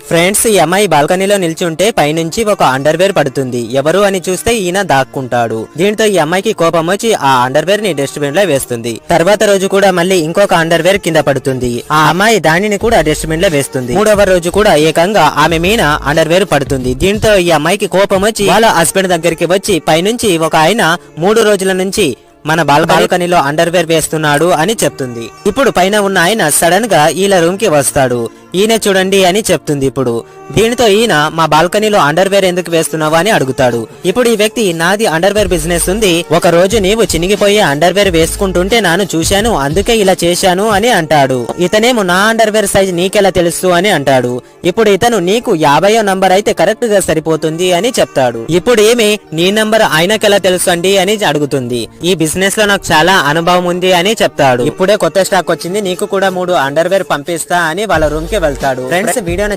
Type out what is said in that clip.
Friends, ఈ అమ్మాయి బాల్కనీలో నిల్చుంటే పైనుంచి ఒక అండర్వేర్ పడుతుంది. ఎవరు అని చూస్తే ఈయన దాక్కుంటాడు. దీంతో ఈ అమ్మాయికి కోపం వచ్చి ఆ అండర్వేర్ ని డస్ట్బిన్ లో వేస్తుంది. తర్వాత రోజు కూడా మళ్ళీ ఇంకొక అండర్వేర్ కింద పడుతుంది. ఆ అమ్మాయి దానిని కూడా డస్ట్బిన్ లో వేస్తుంది. మూడవ రోజు కూడా ఏకంగా ఆమె మీద అండర్వేర్ పడుతుంది. దీంతో ఈ అమ్మాయికి కోపం వచ్చి వాళ్ళ హస్బెండ్ దగ్గరికి వచ్చి పైనుంచి ఒక ఆయన 3 రోజుల నుంచి మన బాల్కనీలో అండర్వేర్ వేస్తున్నాడు అని చెప్తుంది. ఇప్పుడు పైన ఉన్న ఆయన సడన్ గా ఈయన రూమ్ కి వస్తాడు. ఈయన చూడండి అని చెప్తుంది. ఇప్పుడు దీనితో ఈయన మా బాల్కనీలో అండర్వేర్ ఎందుకు వేస్తున్నావా అని అడుగుతాడు. ఇప్పుడు ఈ వ్యక్తి, నాది అండర్వేర్ బిజినెస్ ఉంది, ఒక రోజు నీవు చినిగిపోయే అండర్వేర్ వేసుకుంటుంటే నాను చూశాను, అందుకే ఇలా చేశాను అని అంటాడు. ఇతనేమో నా అండర్వేర్ సైజ్ నీకెలా తెలుసు అని అంటాడు. ఇప్పుడు ఇతను, నీకు 50వ నంబర్ అయితే కరెక్ట్ గా సరిపోతుంది అని చెప్తాడు. ఇప్పుడు ఏమి, నీ నంబర్ ఆయనకెలా తెలుసు అండి అని అడుగుతుంది. ఈ బిజినెస్ లో నాకు చాలా అనుభవం ఉంది అని చెప్తాడు. ఇప్పుడే కొత్త స్టాక్ వచ్చింది, నీకు కూడా 3 అండర్వేర్ పంపిస్తా అని వాళ్ళ రూమ్ కి వెళ్తాడు. Friends, video